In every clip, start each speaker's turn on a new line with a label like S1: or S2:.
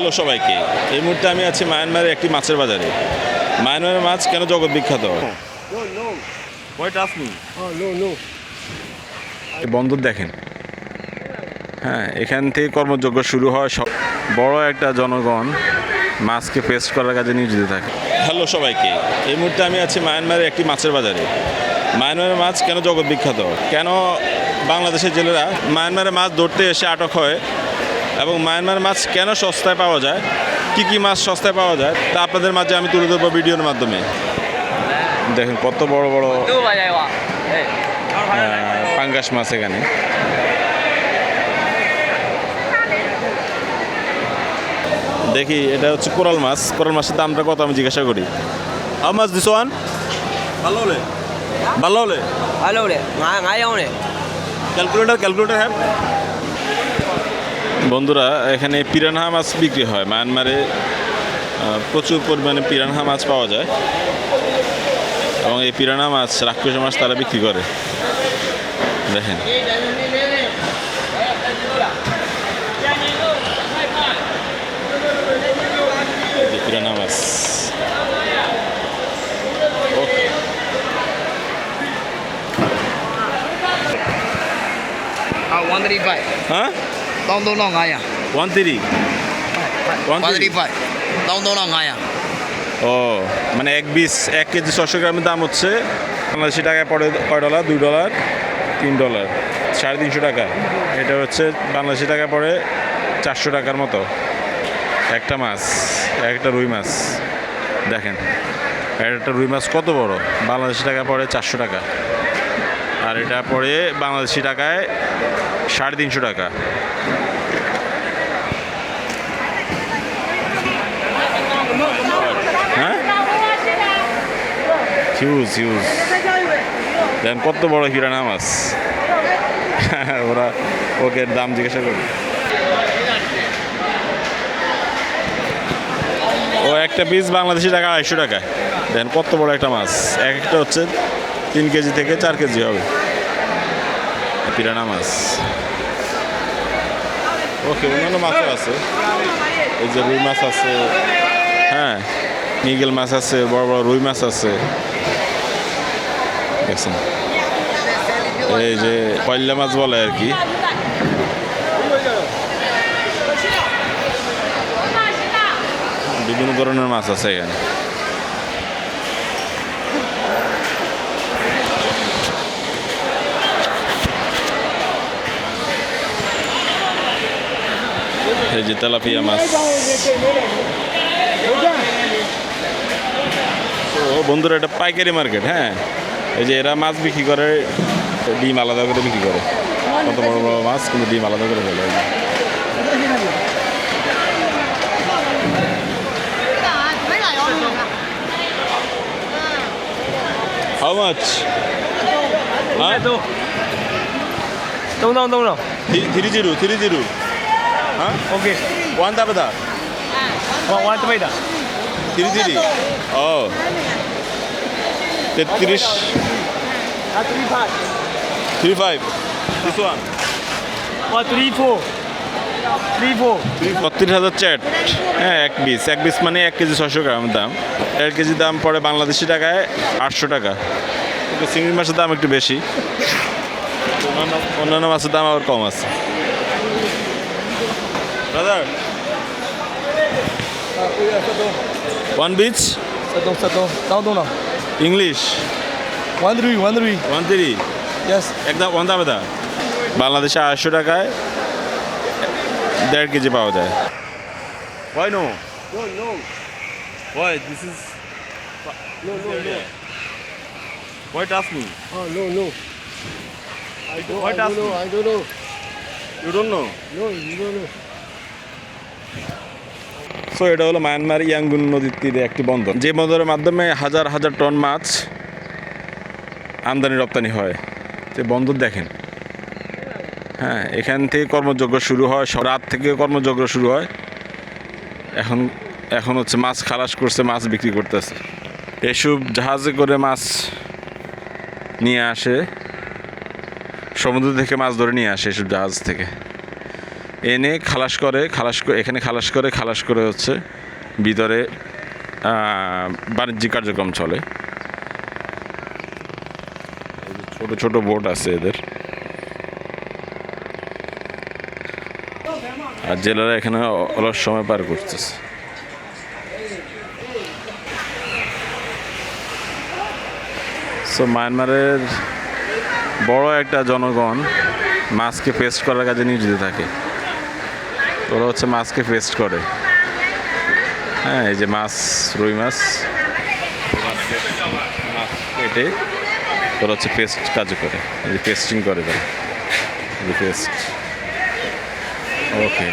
S1: Hello সবাইকে, এই মুহূর্তে আমি আছি মায়ানমারের একটি মাছের বাজারে। মায়ানমারের মাছ কেন জগৎ বিখ্যাত? বন্দর দেখেন, হ্যাঁ, এখান থেকে কর্মযজ্ঞ শুরু হয়। বড় একটা জনগণ মাছকে পেস্ট করার কাজে নিয়োজিত থাকে। হ্যালো সবাইকে, এই মুহূর্তে আমি আছি মায়ানমারের একটি মাছের বাজারে। মায়ানমারের মাছ কেন জগৎ বিখ্যাত? কেন বাংলাদেশের জেলেরা মায়ানমারে মাছ ধরতে এসে আটক হয় এবং মায়ানমার মাছ কেন সস্তায় পাওয়া যায়, কি কি মাছ সস্তায় পাওয়া যায় তা আপনাদের মাঝে আমি তুলে ধরবো ভিডিওর মাধ্যমে। দেখেন কত বড় বড় পাঙ্গাস মাছ এখানে। দেখি, এটা হচ্ছে কোরাল মাছ। কোরাল মাছের দামটা কত আমি জিজ্ঞাসা করি। How much this one? ভালো হলে ভালো হলে
S2: ভালো হলে হলে
S1: ক্যালকুলেটর হ্যাঁ। বন্ধুরা, এখানে পিরানহা মাছ বিক্রি হয়। মায়ানমারে প্রচুর পরিমাণে পিরানহা মাছ পাওয়া যায় এবং এই পিরানহা মাছ, রাক্ষস মাছ তারা বিক্রি করে। দেখেন, পিরানহা মাছ। ওকে, হ্যাঁ, 130 ও, মানে এক কেজি 600 গ্রামের দাম হচ্ছে বাংলাদেশি টাকায় পড়ে কয় ডলার? $2, $3, $350 টাকা। এটা হচ্ছে বাংলাদেশি টাকায় পড়ে 400 টাকার মতো একটা মাছ, একটা রুই মাছ। দেখেন একটা রুই মাছ কত বড়, বাংলাদেশি টাকায় পড়ে 400 টাকা, আর এটা পড়ে বাংলাদেশি টাকায় 350 টাকা। হ্যাঁ, হিউজ দেখেন কত বড় পিরানহা মাছ। ওকে দাম জিজ্ঞাসা করি। ও একটা পিস বাংলাদেশি টাকা 250 টাকা। দেখেন কত বড় একটা মাছ, একটা হচ্ছে 3 কেজি থেকে 4 কেজি হবে পিরানহা মাছ। ওকে, অন্যান্য মাছও আছে, এই যে রুই মাছ আছে, হ্যাঁ, মৃগেল মাছ আছে, বড় বড় রুই মাছ আছে। দেখছেন, এই যে পয়লা মাছ বলে আর কি। বিভিন্ন ধরনের মাছ আছে এখানে। এই যে তেলাপিয়া মাছ। ও বন্ধুরা, এটা পাইকারি মার্কেট। হ্যাঁ, এই যে এরা মাছ বিক্রি করে, ডিম আলাদা করে বিক্রি করে। কত বড় বড় মাছ, কিন্তু ডিম আলাদা করে ফেলে। How much? Huh? 30. Huh?
S2: Okay.
S1: One tabada.
S2: One tomato.
S1: 30. Oh. 33. 35. This one.
S2: 34.
S1: 32,000 chat. হ্যাঁ, এক পিস মানে 1 কেজি 600 গ্রাম দাম। 1 কেজি দাম পড়ে বাংলাদেশি টাকায় 800 টাকা। কিন্তু চিংড়ি মাছের দাম একটু বেশি, অন্যান্য মাছের দাম আবার কম আছে। Brother, one beach? English? 130.
S2: Yes.
S1: একদম ওয়ান দামে দা। বাংলাদেশে 800 টাকায় 1.5 কেজি পাওয়া যায়। Why no?
S2: No.
S1: Why? This is...
S2: No.
S1: Why ask me?
S2: Oh, no.
S1: Why ask me?
S2: I don't know.
S1: You don't know?
S2: No, you don't know.
S1: So এটা হলো Myanmar Yangon নদীর তীরে একটি বন্দর, যে বন্দরের মাধ্যমে হাজার হাজার টন মাছ আমদানি রপ্তানি হয়। যে বন্দর দেখেন, হ্যাঁ, এখান থেকে কর্মযজ্ঞ শুরু হয়, রাত থেকে কর্মযজ্ঞ শুরু হয়। এখন হচ্ছে মাছ খালাস করছে, মাছ বিক্রি করতেছে। এসব জাহাজে করে মাছ নিয়ে আসে, সমুদ্র থেকে মাছ ধরে নিয়ে আসে এসব জাহাজ থেকে। এনে এখানে খালাস করে হচ্ছে ভিতরে বাণিজ্যিক কার্যক্রম চলে। ছোট ছোট বোট আছে এদের, আর জেলেরা এখানে অলস সময় পার করতেছে। সো মায়ানমারের বড় একটা জনগণ মাছকে পেস্ট করার কাজে নিয়োজিত থাকে। ওরা হচ্ছে মাছকে পেস্ট করে। হ্যাঁ, এই যে মাছ, রুই মাছ কেটে ওরা হচ্ছে পেস্ট কাজ করে, এই যে পেস্টিং করে তারা, এই যে paste. Okay,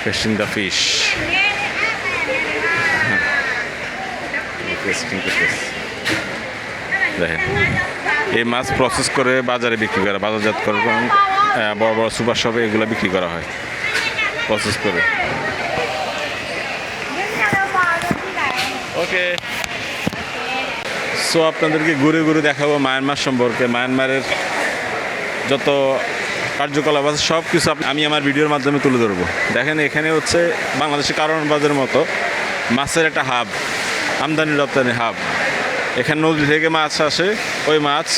S1: pasting the fish. Pasting করতেছে। দেখেন, এই মাছ প্রসেস করে বাজারে বিক্রি করে, বাজারজাত করে বড় বড় সুপার শপে এগুলো বিক্রি করা হয় প্রসেস করে। ওকে, সো আপনাদেরকে ঘুরে ঘুরে দেখাবো মায়ানমার সম্পর্কে। মায়ানমারের যত কার্যকলাপ আছে সব কিছু আমি আমার ভিডিওর মাধ্যমে তুলে ধরবো। দেখেন, এখানে হচ্ছে বাংলাদেশের কারওয়ান বাজারের মতো মাছের একটা হাব, আমদানি রপ্তানি হাব। এখানে নদী থেকে মাছ আসে, ওই মাছ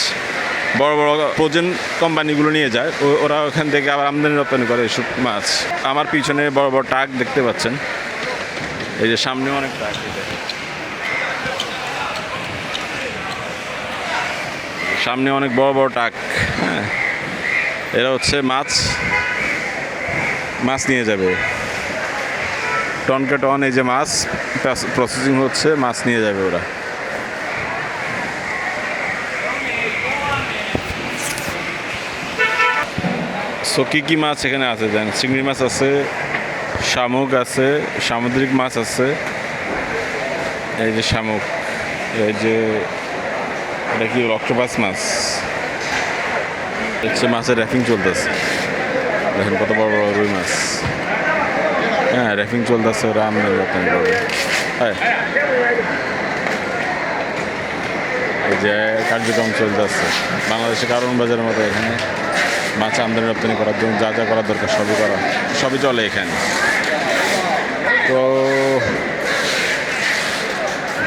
S1: বড় বড় ফ্রোজেন কোম্পানিগুলো নিয়ে যায়, ওরা ওখান থেকে আবার আমদানি রপ্তানি করে এইসব মাছ। আমার পিছনে বড় বড় ট্রাক দেখতে পাচ্ছেন, এই যে সামনে অনেক ট্রাক, সামনে অনেক বড় বড় ট্রাক। হ্যাঁ, এরা হচ্ছে মাছ নিয়ে যাবে টনকে টন। এই যে মাছ প্রসেসিং হচ্ছে, মাছ নিয়ে যাবে ওরা। সো কী মাছ এখানে আছে জানেন? চিংড়ি মাছ আছে, শামুক আছে, সামুদ্রিক মাছ আছে। এই যে শামুক, এই যে এটা কি অক্টোপাস মাছ, হচ্ছে মাছের র্যাপিং চলতেছে। দেখেন কত বড় বড় রুই মাছ। হ্যাঁ, র্যাপিং চলতেছে, ওরা আমদানি রপ্তানি করবে। হ্যাঁ, এই যে কার্যক্রম চলতেছে বাংলাদেশের কারওয়ান বাজারের মতো। এখানে মাছ আমদানি রপ্তানি করার জন্য যা যা করার দরকার সবই চলে এখানে। তো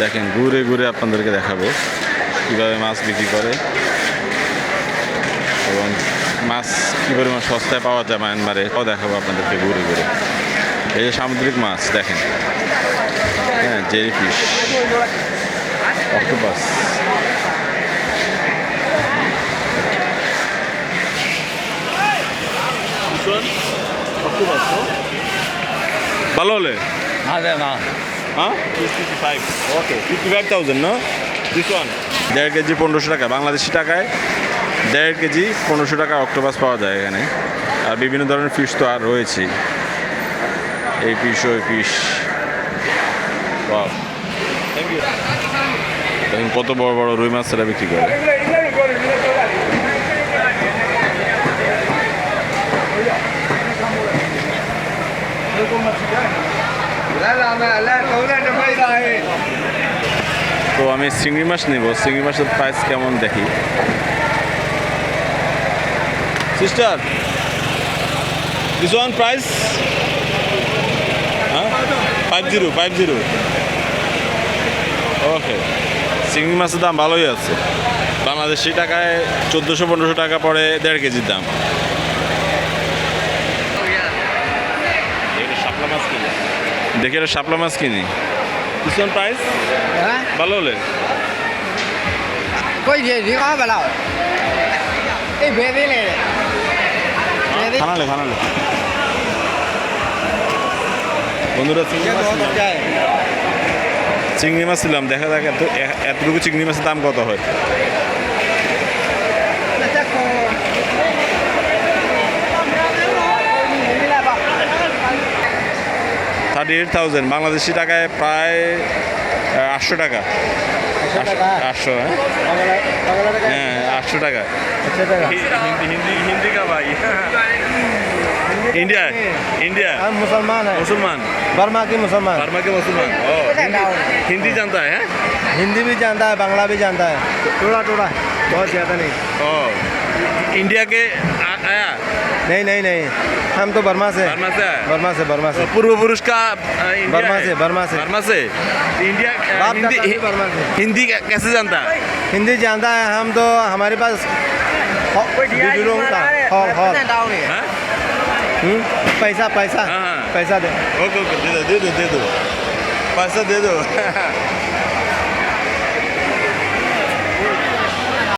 S1: দেখেন, ঘুরে ঘুরে আপনাদেরকে দেখাবো কীভাবে মাছ বিক্রি করে এবং মাছ কী পরিমাণ সস্তায় পাওয়া যায় মায়ানমারে, তাও দেখাবো আপনাদেরকে ঘুরে ঘুরে। এই যে সামুদ্রিক মাছ দেখেন, হ্যাঁ, জেলি ফিশ, অক্টোপাস। ভালো হলে হ্যাঁ 55, ওকে 55,000 না দিস ওয়ান। 1.5 কেজি 1500 টাকা, বাংলাদেশি টাকায় 1.5 কেজি 1500 টাকা অক্টোপাস পাওয়া যায় এখানে। আর বিভিন্ন ধরনের ফিশ তো আর রয়েছে, এই ফিশ ওই ফিশ। দেখুন কত বড় বড় রুই মাছ এরা বিক্রি করে। তো আমি চিংড়ি মাছ নেব, চিংড়ি মাছের প্রাইস কেমন দেখি। Sister, this one price 50. ওকে, চিংড়ি মাছের দাম ভালোই আছে। বাংলাদেশি টাকায় 1400-1500 টাকা পড়ে 1.5 কেজির দাম। দেখে এটা শাপলা মাছ কিনি। দিস ওয়ান প্রাইস ভালো হলে খানালে বন্ধুরা চিংড়ি মাছ ছিলাম, দেখা যাক এতটুকু চিংড়ি মাছের দাম কত হয়। 38,000 বাংলাদেশি টাকায় প্রায় 800 টাকা। 800, হ্যাঁ 800 টাকা। হিন্দি का भाई इंडिया
S2: हम मुसलमान हैं,
S1: मुसलमान
S2: बर्मा के मुसलमान।
S1: हिंदी जानता है?
S2: हिंदी भी जानता है, बांग्ला भी जानता है, थोड़ा बहुत ज़्यादा नहीं।
S1: इंडिया के आया
S2: नहीं नहीं नहीं, हम तो बर्मा से।
S1: बर्मा से है?
S2: बर्मा से।
S1: पूर्व पुरुष का इंडिया
S2: बर्मा
S1: है?
S2: से, बर्मा से।
S1: बर्मा से इंडिया
S2: बाप
S1: हिंदी
S2: दादा भी बर्मा से।
S1: हिंदी कैसे जानता है?
S2: हिंदी जानता है, हम तो हमारे पास वीडियो का हॉल हॉल।
S1: हाँ?
S2: पैसा पैसा
S1: हाँ, हाँ।
S2: पैसा दे।
S1: ओके ओके दे दो पैसा दे दो